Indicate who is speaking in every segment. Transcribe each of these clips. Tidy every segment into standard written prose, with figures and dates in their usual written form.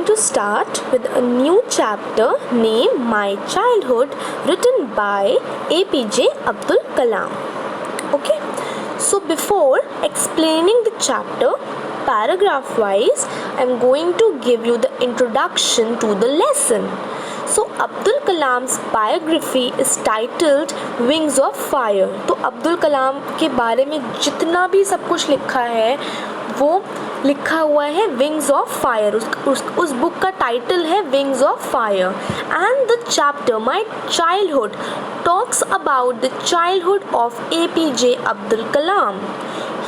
Speaker 1: to start with a new chapter named My Childhood, written by APJ Abdul Kalam. Okay, so before explaining the chapter paragraph wise, I'm going to give you the introduction to the lesson. So Abdul Kalam's biography is titled Wings of Fire. तो अब्दुल कलाम के बारे में जितना भी सब कुछ लिखा है वो लिखा हुआ है विंग्स ऑफ फायर. उस बुक का टाइटल है wings of fire. And the chapter my childhood talks about the childhood of APJ Abdul Kalam.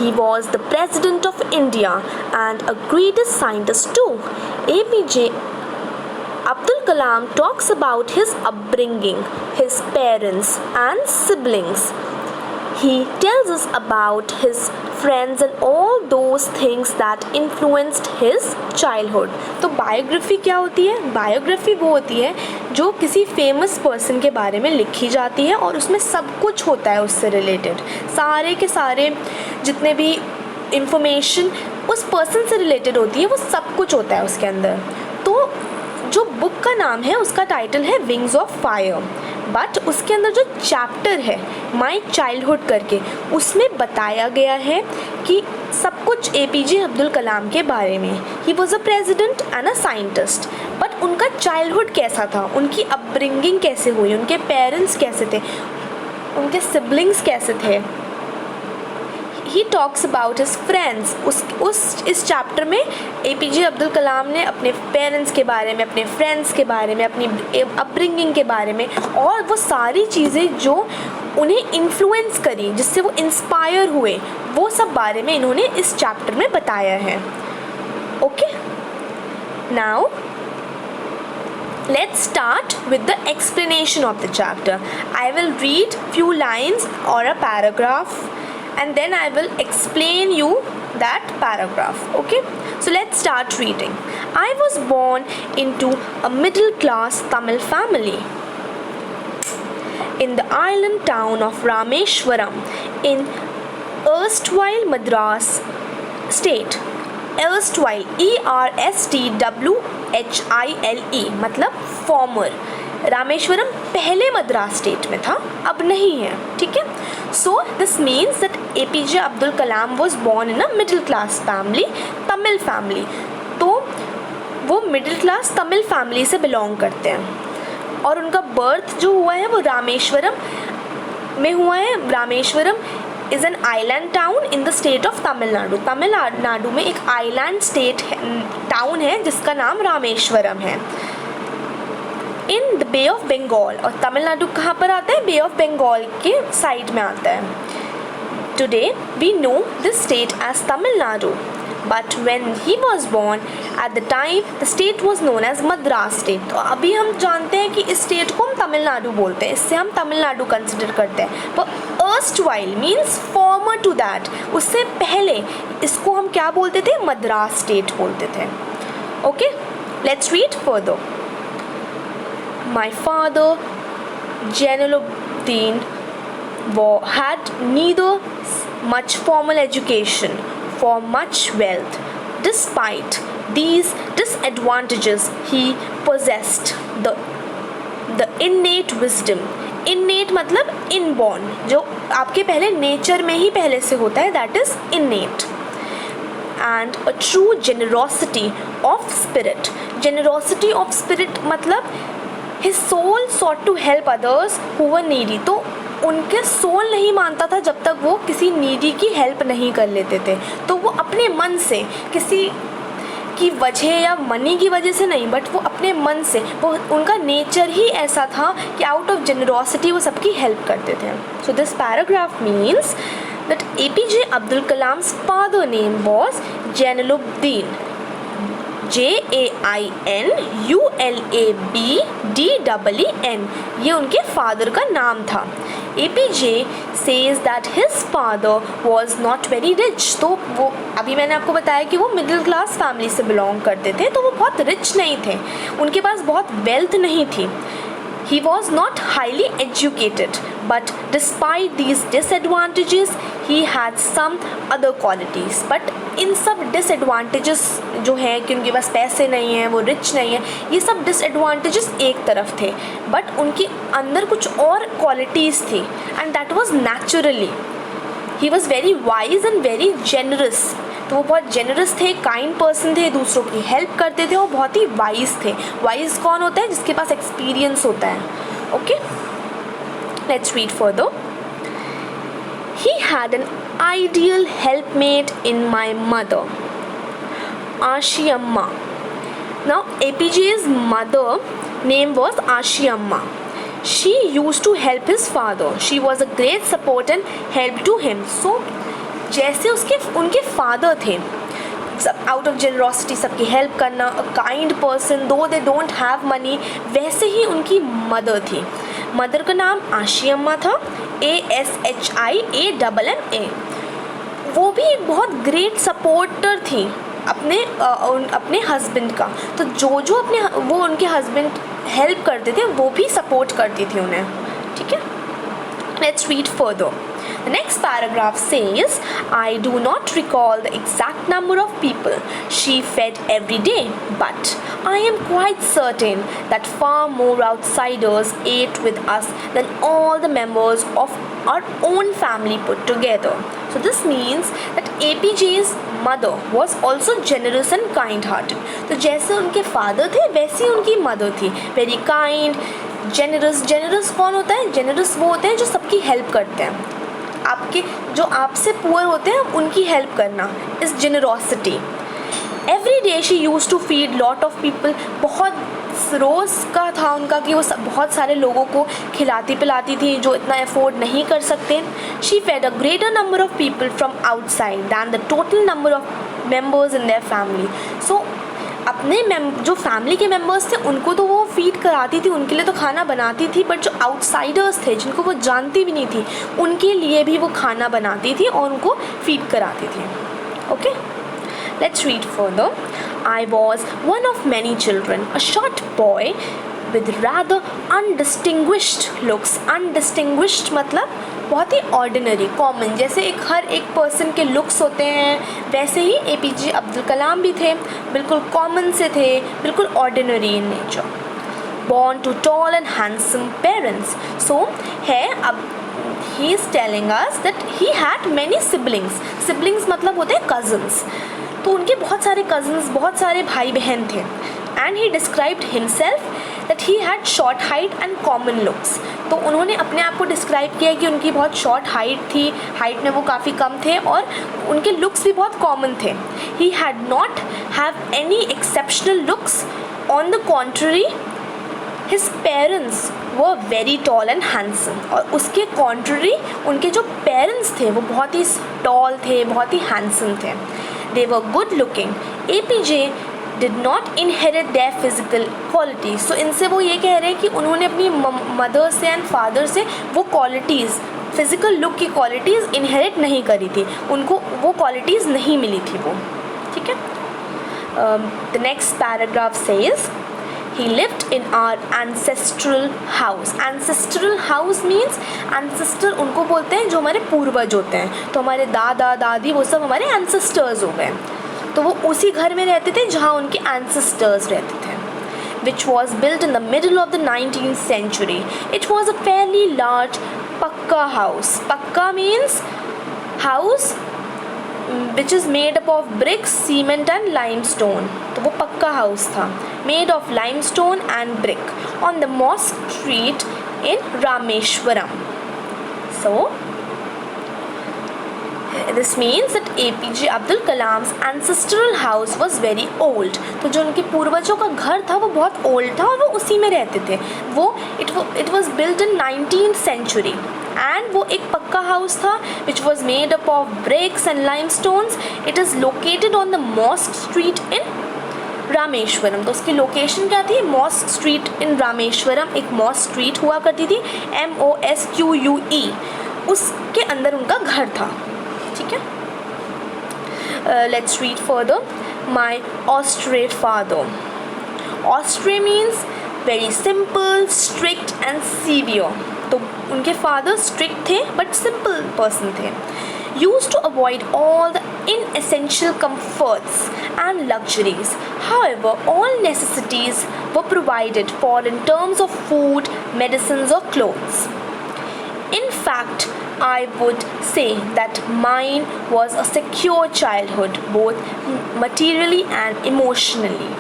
Speaker 1: He was the president of India and a greatest scientist too. APJ Abdul Kalam talks about his upbringing, his parents and siblings. He tells us about his friends and all those things that influenced his childhood. तो biography क्या होती है? Biography वो होती है जो किसी famous person के बारे में लिखी जाती है और उसमें सब कुछ होता है उससे रिलेटेड. सारे के सारे जितने भी इंफॉर्मेशन उस पर्सन से रिलेटेड होती है वो सब कुछ होता है उसके अंदर. तो जो बुक का नाम है उसका टाइटल है विंग्स ऑफ फायर, बट उसके अंदर जो चैप्टर है माई चाइल्डहुड करके उसमें बताया गया है कि सब कुछ APJ अब्दुल कलाम के बारे में. He was a president and a scientist, but उनका चाइल्डहुड कैसा था, उनकी अपब्रिंगिंग कैसे हुई, उनके पेरेंट्स कैसे थे, उनके सिबलिंग्स कैसे थे. He talks about his friends. इस चैप्टर में APJ अब्दुल कलाम ने अपने पेरेंट्स के बारे में, अपने फ्रेंड्स के बारे में, अपनी अपब्रिंगिंग के बारे में और वो सारी चीज़ें जो उन्हें इन्फ्लुएंस करी, जिससे वो इंस्पायर हुए, वो सब बारे में इन्होंने इस चैप्टर में बताया है. Okay, now let's start with the explanation of the chapter. I will read few lines or a paragraph and then I will explain you that paragraph. Okay, so let's start reading. I was born into a middle class Tamil family in the island town of Rameshwaram in erstwhile Madras state. erstwhile ERSTWHILE मतलब farmer. Rameswaram पहले Madras state में था, अब नहीं है. ठीक है, so this means that APJ Abdul Kalam was born in a middle class family, Tamil family. तो वो मिडिल क्लास तमिल फैमिली से बिलोंग करते हैं और उनका बर्थ जो हुआ है वो रामेश्वरम में हुआ है. Rameswaram is an island town in the state of Tamil Nadu. Tamil Nadu में एक आइलैंड स्टेट टाउन है जिसका नाम रामेश्वरम है. In the Bay of Bengal. और तमिलनाडु कहाँ पर आता है? बे ऑफ बंगाल के साइड में आता है. Today we know this state as Tamil Nadu, but when he was born at the time the state was known as Madras state. तो अभी हम जानते हैं कि इस स्टेट को हम तमिलनाडु बोलते हैं, इससे हम तमिलनाडु कंसिडर करते हैं. पर erstwhile means former to that, उससे पहले इसको हम क्या बोलते थे? मद्रास स्टेट बोलते थे. Okay, let's read further. My father, Jainuddin, had neither much formal education or much wealth. Despite these disadvantages, he possessed the innate wisdom. Innate मतलब inborn, जो आपके पहले नेचर में ही पहले से होता है, that is innate. And a true generosity of spirit. Generosity of spirit मतलब his soul sought to help others who were needy. तो उनके सोल नहीं मानता था जब तक वो किसी नीडी की हेल्प नहीं कर लेते थे. तो वो अपने मन से, किसी की वजह या मनी की वजह से नहीं, बट वो अपने मन से, वो उनका नेचर ही ऐसा था कि आउट ऑफ जेनरोसिटी वो सबकी हेल्प करते थे. So this paragraph means that APJ Abdul Kalam's father name was Jainulabdeen. JAINULABDEEN. ये उनके फादर का नाम था. APJ says that his father was not very rich. तो वो अभी मैंने आपको बताया कि वो मिडिल क्लास फैमिली से बिलोंग करते थे, तो वो बहुत रिच नहीं थे, उनके पास बहुत वेल्थ नहीं थी. He was not highly educated, but despite these disadvantages, he had some other qualities, but इन सब डिसएडवांटेजेस जो हैं कि उनके पास पैसे नहीं हैं, वो रिच नहीं है, ये सब डिसएडवांटेजेस एक तरफ थे, बट उनके अंदर कुछ और क्वालिटीज़ थी, and that was naturally he was very wise and very generous. तो वो बहुत जेनरस थे, काइंड पर्सन थे, दूसरों की हेल्प करते थे, और बहुत ही वाइज थे। वाइज कौन होता है? जिसके पास एक्सपीरियंस होता है। Okay, let's read further. He had an ideal helpmate in my mother, Ashiamma. Now APJ's mother name was Ashiamma. She used to help his father. She was a great support and help to him. So जैसे उनके father थे, सब out of generosity सबकी help करना, a kind person दो they don't have money, वैसे ही उनकी mother थी। मदर का नाम आशियम्मा था, ASHIAMMA। वो भी एक बहुत ग्रेट सपोर्टर थी अपने हस्बैंड का। तो जो वो उनके हस्बैंड हेल्प करते थे, वो भी सपोर्ट करती थी उन्हें। ठीक है, let's read further. The next paragraph says, I do not recall the exact number of people she fed every day, but I am quite certain that far more outsiders ate with us than all the members of our own family put together. So this means that APJ's mother was also generous and kind-hearted. तो जैसे उनके father थे, वैसी उनकी mother थी, very kind, generous। generous कौन होता है? generous वो होते हैं जो सबकी help करते हैं। आपके जो आपसे पुअर होते हैं उनकी हेल्प करना इस generosity. Every day she use to feed lot of people. बहुत रोज़ का था उनका कि वो बहुत सारे लोगों को खिलाती पिलाती थी जो इतना अफोर्ड नहीं कर सकते। She fed a greater number of people from outside than the total number of members in their family. So अपने जो फैमिली के मेम्बर्स थे उनको तो वो फीड कराती थी, उनके लिए तो खाना बनाती थी, बट जो आउटसाइडर्स थे जिनको वो जानती भी नहीं थी, उनके लिए भी वो खाना बनाती थी और उनको फीड कराती थी। Okay, let's read further. I was one of many children, a short boy with rather undistinguished looks। undistinguished मतलब बहुत ही ऑर्डिनरी, कॉमन। जैसे हर एक पर्सन के लुक्स होते हैं, वैसे ही APJ अब्दुल कलाम भी थे, बिल्कुल कॉमन से थे, बिल्कुल ordinary in nature. born to tall and handsome parents। so है अब he is telling us that he had many siblings। siblings मतलब होते हैं cousins। तो उनके बहुत सारे cousins, बहुत सारे भाई बहन थे। and he described himself that he had short height and common looks। तो उन्होंने अपने आप को डिस्क्राइब किया कि उनकी बहुत शॉर्ट हाइट थी, हाइट में वो काफ़ी कम थे, और उनके लुक्स भी बहुत कॉमन थे। he had not have any exceptional looks, on the contrary his parents were very tall and handsome। और उसके contrary उनके जो पेरेंट्स थे वो बहुत ही टॉल थे, बहुत ही हैंडसम थे। they were good looking। APJ did not inherit their physical qualities। so इनसे वो ये कह रहे हैं कि उन्होंने अपनी मदर से एंड फादर से वो क्वालिटीज़, फिज़िकल लुक की क्वालिटीज़ इनहेरिट नहीं करी थी, उनको वो क्वालिटीज़ नहीं मिली थी वो। ठीक है, the next paragraph says he lived in our ancestral house। ancestral house means ancestor उनको बोलते हैं जो हमारे पूर्वज होते हैं। तो हमारे दादा दादी वो सब हमारे ancestors हो गए। तो वो उसी घर में रहते थे जहाँ उनके ancestors रहते थे। which was built in the middle of the 19th century। it was a fairly large pakka house। pakka means house which is made up of bricks, cement and limestone। तो वो पक्का हाउस था, made of limestone and brick on the mosque street in Rameshwaram। so this means that APJ Abdul Kalam's ancestral house was very old। तो जो उनके पूर्वजों का घर था वो बहुत old था और वो उसी में रहते थे। वो it was built in 19th century and वो एक पक्का हाउस था which was made up of bricks and limestones। it is located on the mosque street in Rameswaram. तो उसकी लोकेशन क्या थी? Mask street in Rameswaram. एक मॉस्क स्ट्रीट हुआ करती थी, MOSQUE, उसके अंदर उनका घर था। ठीक है, let's read further. My austere father. Austere means very simple, strict and severe. तो उनके फादर स्ट्रिक्ट थे बट सिंपल पर्सन थे। used to avoid all the inessential comforts and luxuries. However, all necessities were provided for in terms of food, medicines, or clothes. In fact, I would say that mine was a secure childhood, both materially and emotionally.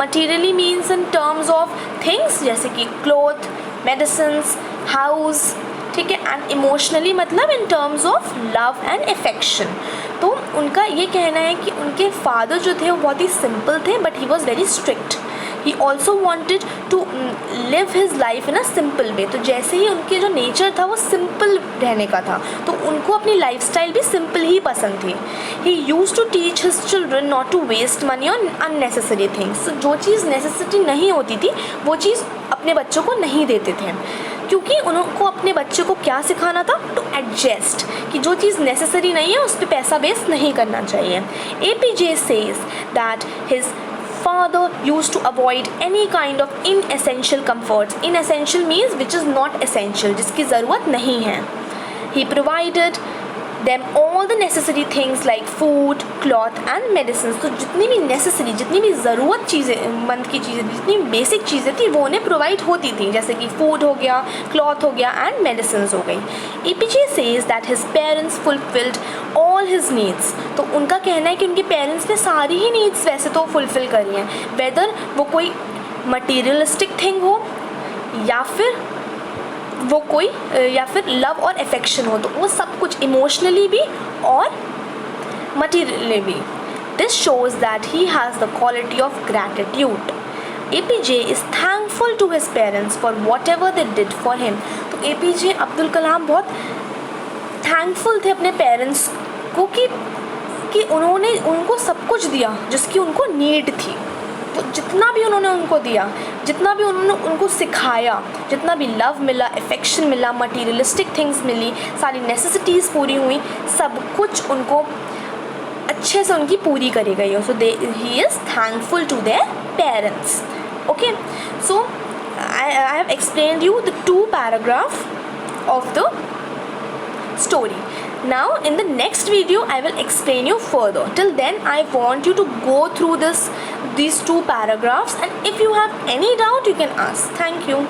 Speaker 1: Materially means in terms of things जैसे कि cloth, medicines, house, ठीक है, and emotionally मतलब in terms of love and affection. तो उनका ये कहना है कि उनके फादर जो थे वो बहुत ही सिंपल थे, but he was very strict. He also wanted to live his life in a simple way. तो जैसे ही उनके जो नेचर था वो सिंपल रहने का था, तो उनको अपनी लाइफ स्टाइल भी सिंपल ही पसंद थी. He used to teach his children not to waste money on unnecessary things. जो चीज़ नेसेसिटी नहीं होती थी वो चीज़ अपने बच्चों को नहीं देते थे, क्योंकि उनको अपने बच्चे को क्या सिखाना था, टू एडजस्ट, कि जो चीज़ नेसेसरी नहीं है उस पर पैसा वेस्ट नहीं करना चाहिए. APJ says that his father used to avoid any kind of inessential comforts. Inessential means which is not essential, जिसकी ज़रूरत नहीं है. He provided them all the necessary things like food, cloth and medicines. तो जितनी भी necessary, जितनी भी ज़रूरत चीज़ें, मंद की चीज़ें, जितनी बेसिक चीज़ें थी वो उन्हें प्रोवाइड होती थी, जैसे कि food हो गया, cloth हो गया and medicines हो गई. APJ says that his parents fulfilled all his needs. तो उनका कहना है कि उनके पेरेंट्स ने सारी ही नीड्स वैसे तो फुलफ़िल करी हैं, वेदर वो कोई मटीरियलिस्टिक थिंग हो या फिर वो कोई या फिर लव और अफेक्शन हो, तो वो सब कुछ इमोशनली भी और मटीरियली भी. This shows that he has the quality of gratitude. APJ is thankful to his parents for whatever they did for him. तो APJ अब्दुल कलाम बहुत थैंकफुल थे अपने पेरेंट्स को कि उन्होंने उनको सब कुछ दिया जिसकी उनको नीड थी. तो जितना भी उन्होंने उनको दिया, जितना भी उन्होंने उनको सिखाया, जितना भी लव मिला, अफेक्शन मिला, मटीरियलिस्टिक थिंग्स मिली, सारी नेसेसिटीज़ पूरी हुई, सब कुछ उनको अच्छे से उनकी पूरी करी गई हो. So he is thankful to their parents. Okay, so I have explained you the 2 paragraphs of the story. Now in the next video I will explain you further. Till then I want you to go through these 2 paragraphs, and if you have any doubt you can ask. Thank you.